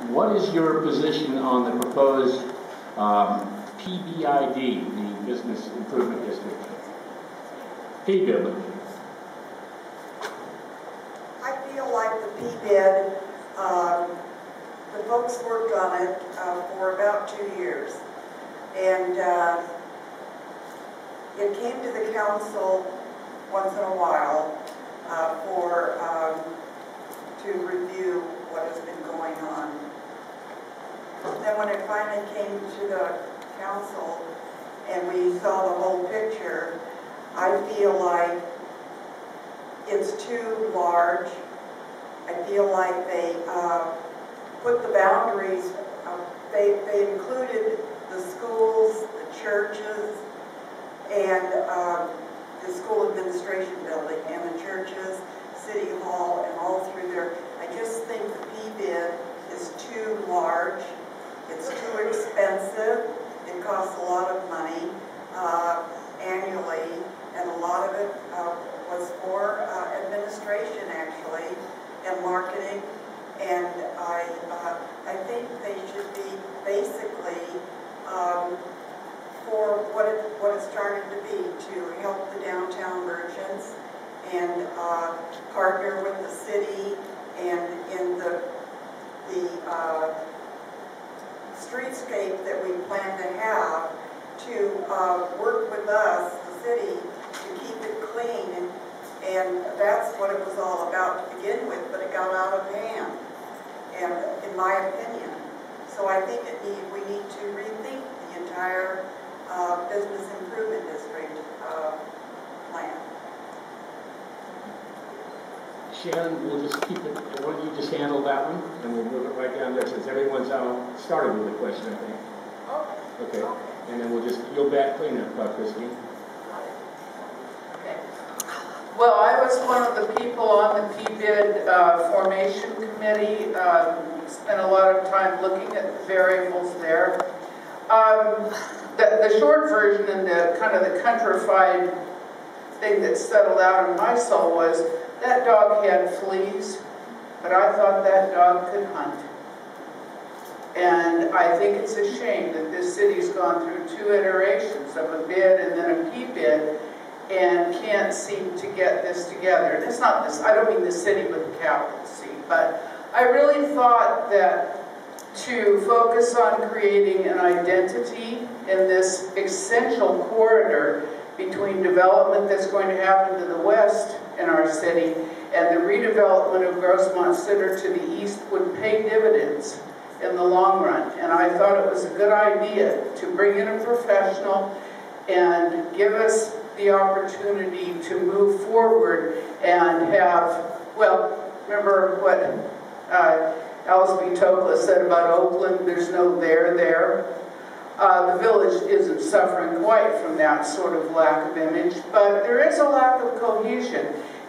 What is your position on the proposed PBID, the Business Improvement District? PBID. I feel like the PBID, the folks worked on it for about 2 years. And it came to the council once in a while to review what has been going on. Then when it finally came to the council and we saw the whole picture, I feel like it's too large. I feel like they put the boundaries, they included the schools, the churches, and the school administration building, and the churches, City Hall, and all through there. I just think the PBID is too large. It's too expensive. It costs a lot of money annually, and a lot of it was for administration, actually, and marketing. And I think they should be basically for what it started to be, to help the downtown merchants and partner with the city and in the streetscape that we plan to have, to work with us, the city, to keep it clean. And that's what it was all about to begin with, but it got out of hand, and in my opinion. So I think we need to rethink the entire Business Improvement District plan. Sharon, we'll just keep it, why don't you just handle that one, and we'll move it right down there, since everyone's started with a question, I think. Okay. And then we'll just go back clean up, Christine. Okay. Well, I was one of the people on the PBID formation committee, spent a lot of time looking at the variables there. The short version and the kind of the countrified thing that settled out in my soul was that dog had fleas, but I thought that dog could hunt. And I think it's a shame that this city's gone through 2 iterations of a bid and then a PBID and can't seem to get this together. And it's not this, I don't mean the city with a capital C, but I really thought that to focus on creating an identity in this essential corridor between development that's going to happen to the west in our city and the redevelopment of Grossmont Center to the east would pay dividends in the long run. And I thought it was a good idea to bring in a professional and give us the opportunity to move forward and have, well, remember what Alice B. Tokla said about Oakland, there's no there. The village isn't suffering quite from that sort of lack of image, but there is a lack of cohesion.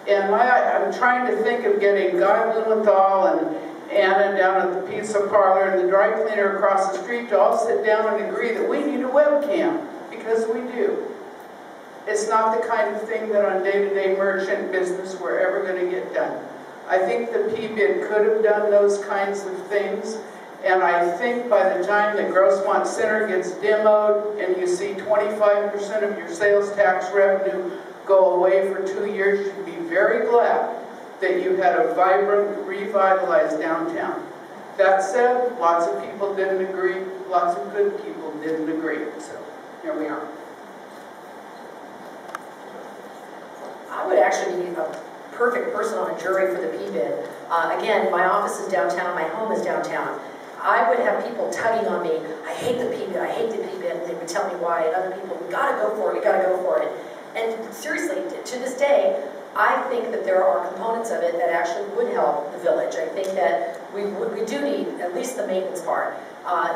And I'm trying to think of getting Guy Blumenthal and Anna down at the pizza parlor and the dry cleaner across the street to all sit down and agree that we need a webcam, because we do. It's not the kind of thing that on day-to-day merchant business we're ever going to get done. I think the PBID could have done those kinds of things, and I think by the time the Grossmont Center gets demoed and you see 25% of your sales tax revenue go away for 2 years, you should be very glad that you had a vibrant, revitalized downtown. That said, lots of people didn't agree, lots of good people didn't agree, so here we are. I would actually be a perfect person on a jury for the PBID. Again, my office is downtown, my home is downtown. I would have people tugging on me, I hate the PBID, and they would tell me why, and other people, we gotta go for it, we gotta go for it. And seriously, to this day, I think that there are components of it that actually would help the village. I think that we do need at least the maintenance part.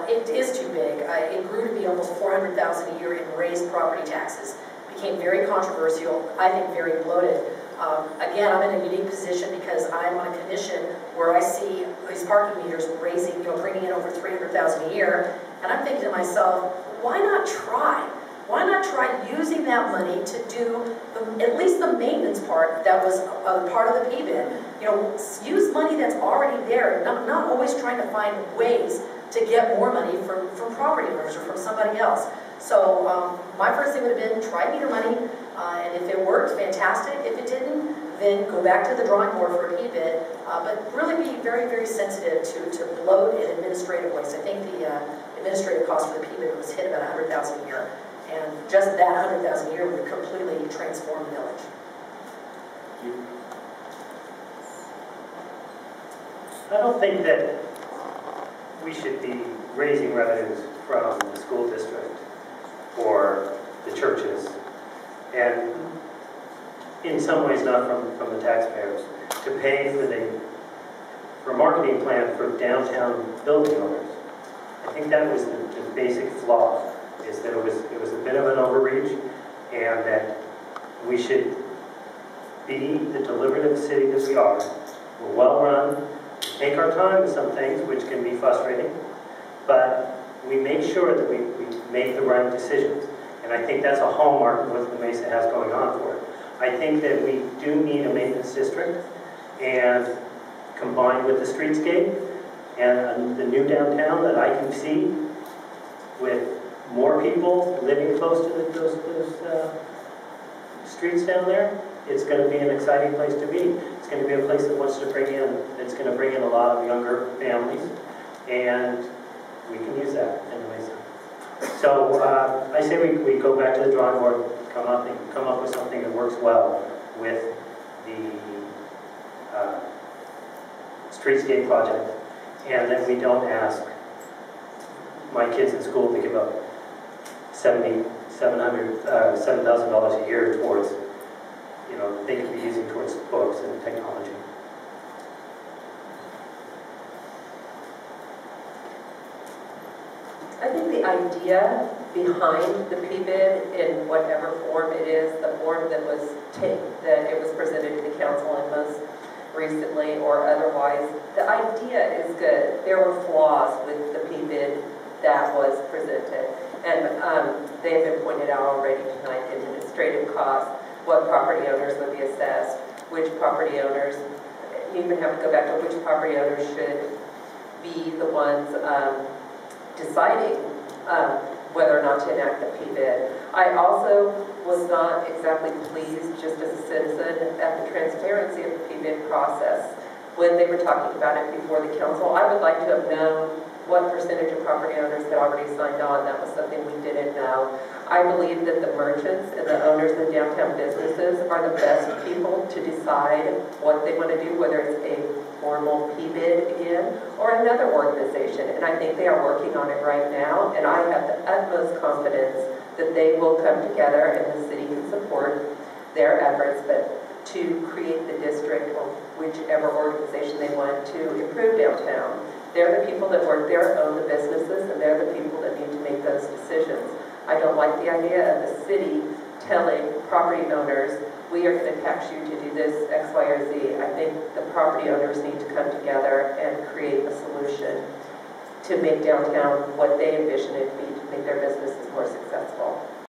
It is too big. It grew to be almost $400,000 a year in raised property taxes. Became very controversial, I think very bloated. Again, I'm in a unique position because I'm on a commission where I see these parking meters raising, bringing in over $300,000 a year, and I'm thinking to myself, why not try? Why not try using that money to do at least the maintenance part that was part of the PBID? you know, use money that's already there, not always trying to find ways to get more money from property owners or from somebody else. So my first thing would have been try meter money, and if it worked, fantastic. If it didn't, then go back to the drawing board for a PBID, but really be very, very sensitive to bloat and administrative waste. I think the administrative cost for the PBID was hit about $100,000 a year, and just that $100,000 a year would completely transform the village. I don't think that we should be raising revenues from the school district or the churches, and in some ways not from the taxpayers, to pay for a marketing plan for downtown building owners. I think that was the basic flaw, is that it was a bit of an overreach, and that we should be the deliberative city that we are. We're well run, take our time with some things, which can be frustrating, but we make sure that we make the right decisions. And I think that's a hallmark of what the Mesa has going on for it. I think that we do need a maintenance district, and combined with the streetscape and the new downtown that I can see, with more people living close to those streets down there, it's going to be an exciting place to be. It's going to be a place that wants to bring in, it's going to bring in a lot of younger families, and we can use that in the Mesa. So I say we go back to the drawing board, come up with something that works well with the streetscape project, and that we don't ask my kids in school to give up $7,000 a year towards, you know, they could be using towards books and technology. I think the idea behind the PBID, in whatever form it is, the form that it was presented to the council and most recently or otherwise, the idea is good. There were flaws with the PBID that was presented, and they have been pointed out already tonight: the administrative costs, what property owners would be assessed, which property owners, you even have to go back to which property owners should be the ones deciding whether or not to enact the PBID. I also was not exactly pleased, just as a citizen, at the transparency of the PBID process. When they were talking about it before the council, I would like to have known what percentage of property owners had already signed on. That was something we didn't know. I believe that the merchants and the owners of downtown businesses are the best people to decide what they want to do, whether it's a formal PBID again or another organization. And I think they are working on it right now, and I have the utmost confidence that they will come together and the city can support their efforts, but to create the district or whichever organization they want to improve downtown. They're the people that work there, own the businesses, and they're the people that need to make those decisions. I don't like the idea of the city telling property owners, we are going to tax you to do this X, Y, or Z. I think the property owners need to come together and create a solution to make downtown what they envision it to be, to make their businesses more successful.